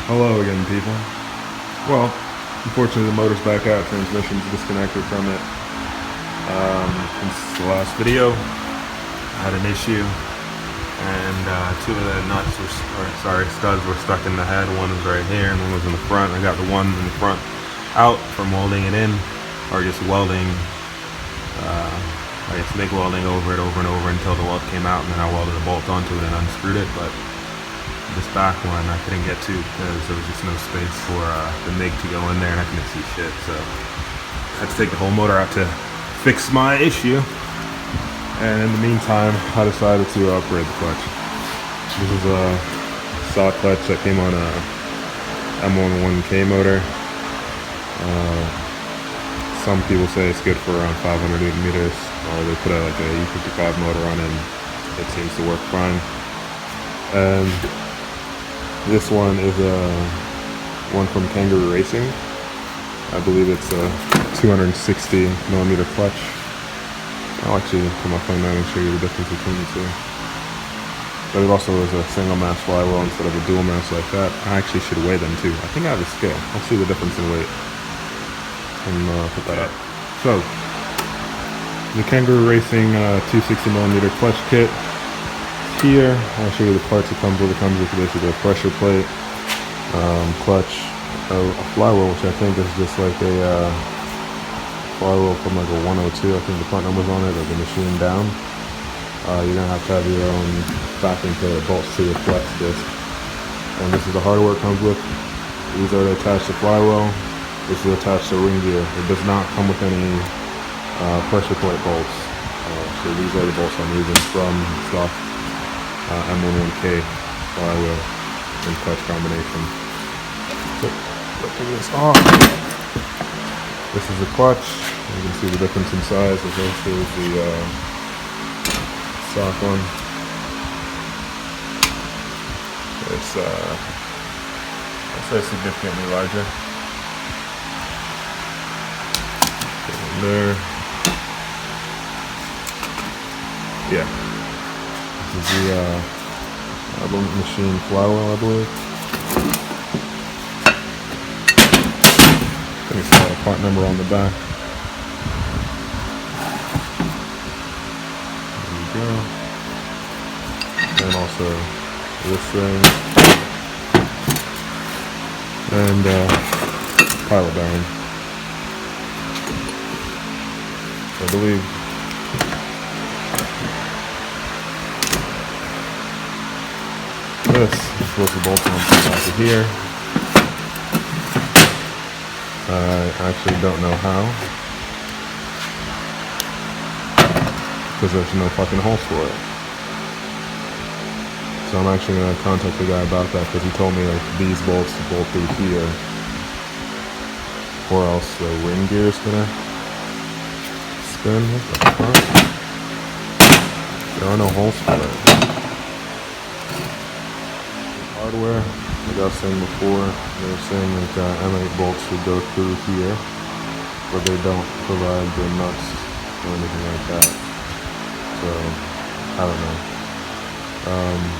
Hello again, people. Well, unfortunately the motor's back out, transmission's disconnected from it. Since the last video, I had an issue, and two of the nuts studs were stuck in the head. One was right here, and one was in the front. I got the one in the front out from welding it in, or just welding, MIG welding over it over and over until the weld came out, and then I welded a bolt onto it and unscrewed it. But this back one I couldn't get to because there was just no space for the MIG to go in there, and I couldn't see shit, so I had to take the whole motor out to fix my issue. And in the meantime, I decided to upgrade the clutch. This is a saw clutch that came on a M11K motor. Some people say it's good for around 500 Newton meters, or they put like a E55 motor on it and it seems to work fine. And this one is one from Kangaroo Racing. I believe it's a 260 millimeter clutch. I'll actually put my phone down and show you the difference between the two. But it also is a single mass flywheel instead of a dual mass like that. I actually should weigh them too. I think I have a scale. I'll see the difference in weight and put that up. So the Kangaroo Racing 260 millimeter clutch kit. Here, I'll show you the parts it comes with. It comes with basically a pressure plate, clutch, a flywheel, which I think is just like a flywheel from like a 102. I think the front number's on it, or the machine down. You're gonna have to have your own backing to bolts to your flex disc. And this is the hardware it comes with. These are attached to flywheel. This is attached to ring gear. It does not come with any pressure plate bolts. So these are the bolts I'm using from stock M11K flywheel and clutch combination. So, lifting this off. This is the clutch. You can see the difference in size as opposed to the stock one. It's I'd say significantly larger. In there. Yeah. This is the machine flywheel, I believe. I think it's got a part number on the back. There we go. And also this thing. And pilot bearing. I believe this is supposed to bolt on the back of here. I actually don't know how, because there's no fucking holes for it. So I'm actually going to contact the guy about that, because he told me like these bolts bolt through here, or else the ring gear is going to spin. What the fuck? There are no holes for it. Hardware, like I was saying before, they were saying that M8 bolts would go through here, but they don't provide the nuts or anything like that. So, I don't know.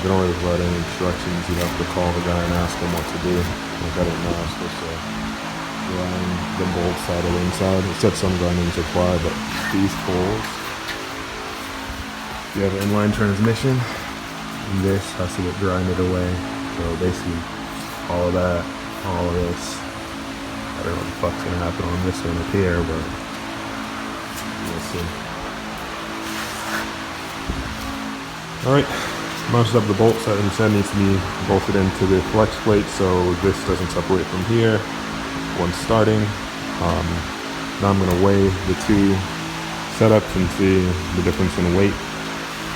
They don't really provide any instructions. You have to call the guy and ask him what to do. Like, I didn't know I was supposed to grind the bolts out of the inside. It said some grinding to apply, but these holes, you have an inline transmission, and this has to get grinded away. So basically, all of that, all of this, I don't know what the fuck's gonna happen on this one up here, but we'll see. Alright, mounted up the bolts. That instead needs to be bolted into the flex plate so this doesn't separate from here when starting. Now I'm gonna weigh the two setups and see the difference in weight.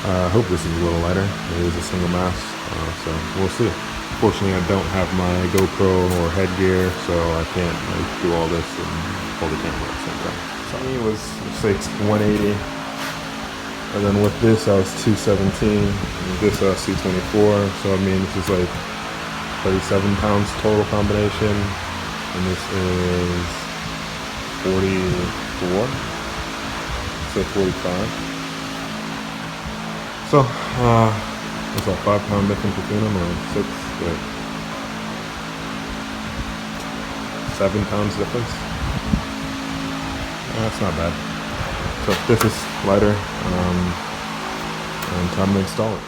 I hope this is a little lighter. It is a single mass, so we'll see. Fortunately, I don't have my GoPro or headgear, so I can't do all this and hold the camera at the same time. So it was, say, 180, and then with this I was 217, and this I was 224. So I mean, this is like 37 pounds total combination, and this is 44. So 45. So, what's that, 5 pound difference between them, or 6? But 7 pounds difference. That's not bad. So this is lighter, and time to install it.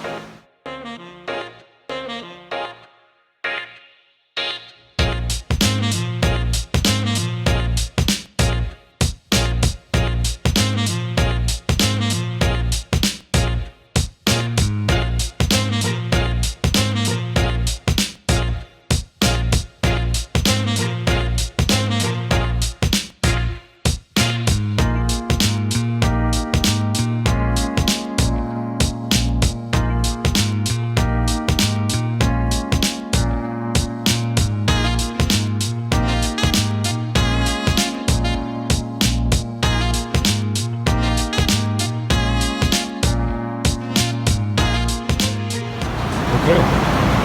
Okay,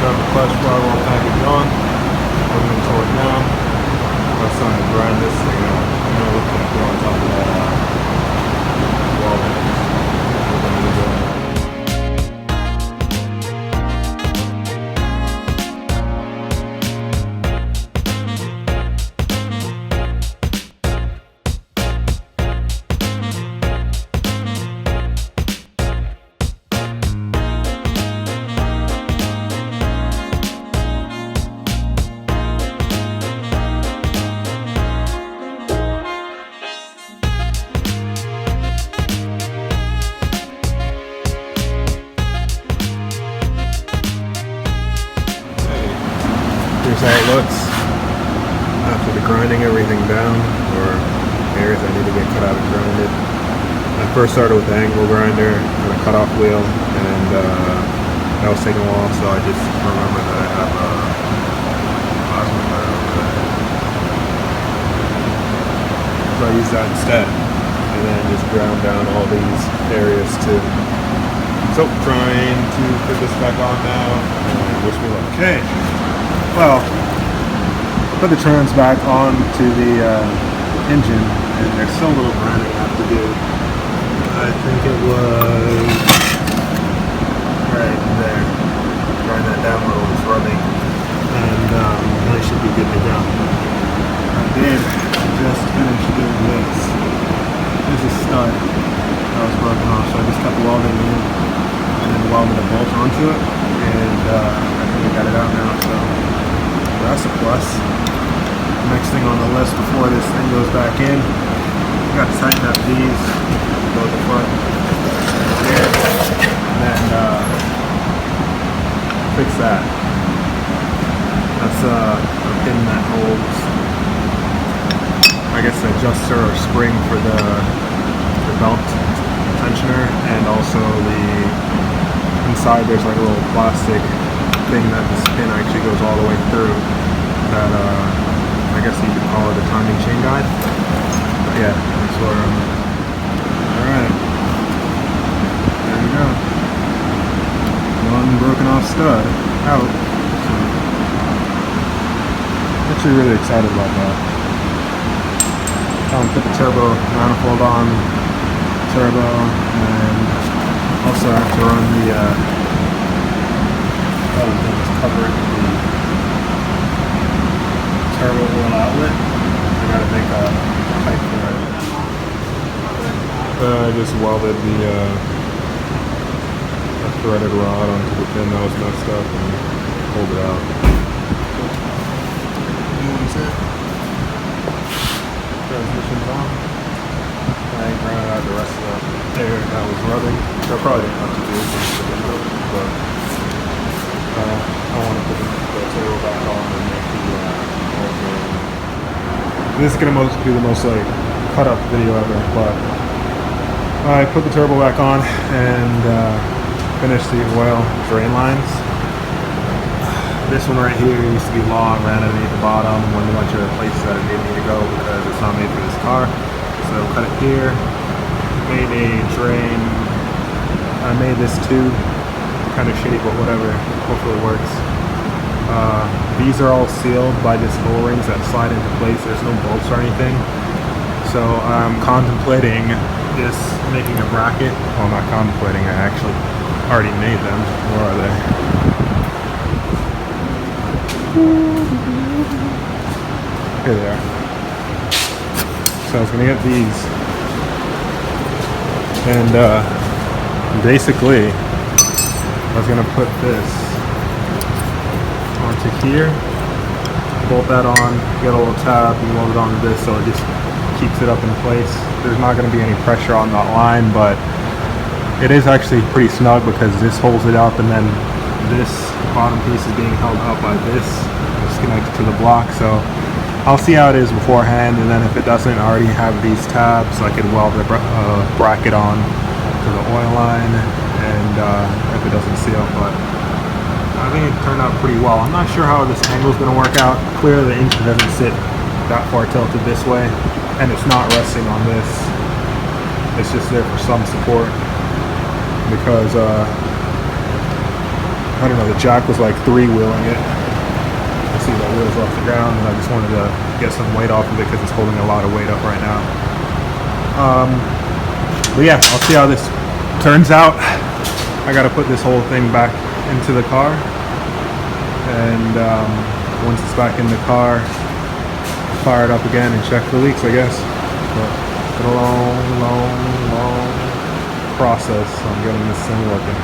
got the clutch flywheel package on. We're going to torque down. That's time to grind this thing out. I'm going to look at it on top of that wall. We're going to do that. Here's how it looks after the grinding everything down, or areas that need to get cut out and grinded. I first started with the angle grinder and a cutoff wheel, and that was taking a while, so I just remembered that I have a plasma cutter over there. So I used that instead, and then just ground down all these areas too. So trying to put this back on now, and wish me luck. Okay. Well, put the trans back onto the engine, and there's still a little grinding I have to do. I think it was right there. Grind that down a little, it's rubbing, and I should be good to go. I did just finish doing this. This is stud that was broken off, so I just kept welding in and then welded a bolt onto it, and I think I got it out now, so that's a plus. Next thing on the list before this thing goes back in, we got to tighten up these, both the front and here, and then fix that. That's a pin that holds, I guess, the adjuster or spring for the belt tensioner, and also the inside there's like a little plastic thing that this pin actually goes all the way through, that I guess you could call it a timing chain guide. But yeah, that's where I'm at. Alright, there we go. One broken off stud out. So, actually really excited about that. Put the turbo manifold on, turbo, and also I have to run the other thing is covering the turbo oil outlet. I gotta make a pipe for it. I just welded the threaded rod onto the pin that was messed up and pulled it out. New one's it. Transmission's on. I ground out the rest of the air that was rubbing. So I probably didn't have to do it, but I want to put the turbo back on and make the this is gonna be the most like cut up video ever, but I put the turbo back on and finished the oil drain lines. This one right here used to be long, ran underneath the bottom, went a bunch of places that it didn't need to go because it's not made for this car. So cut it here, made a drain. I made this too, kind of shitty, but whatever, hopefully it works. These are all sealed by just O-rings that slide into place. There's no bolts or anything. So I'm contemplating just making a bracket. Well, not contemplating, I actually already made them. Where are they? Here they are. So I was gonna get these, and basically I was gonna put this onto here, bolt that on, get a little tab, and weld it onto this so it just keeps it up in place. There's not gonna be any pressure on that line, but it is actually pretty snug because this holds it up, and then this bottom piece is being held up by this. It's connected to the block, so I'll see how it is beforehand, and then if it doesn't, I already have these tabs, so I can weld the bracket on to the oil line, and if it doesn't seal, but I think it turned out pretty well. I'm not sure how this angle is going to work out. Clearly the engine doesn't sit that far tilted this way, and it's not resting on this. It's just there for some support, because I don't know, the jack was like 3-wheeling it. See the wheels off the ground, and I just wanted to get some weight off of it because it's holding a lot of weight up right now. But yeah, I'll see how this turns out. I got to put this whole thing back into the car, and once it's back in the car, fire it up again and check for leaks, I guess. But it's been a long process on getting this thing working.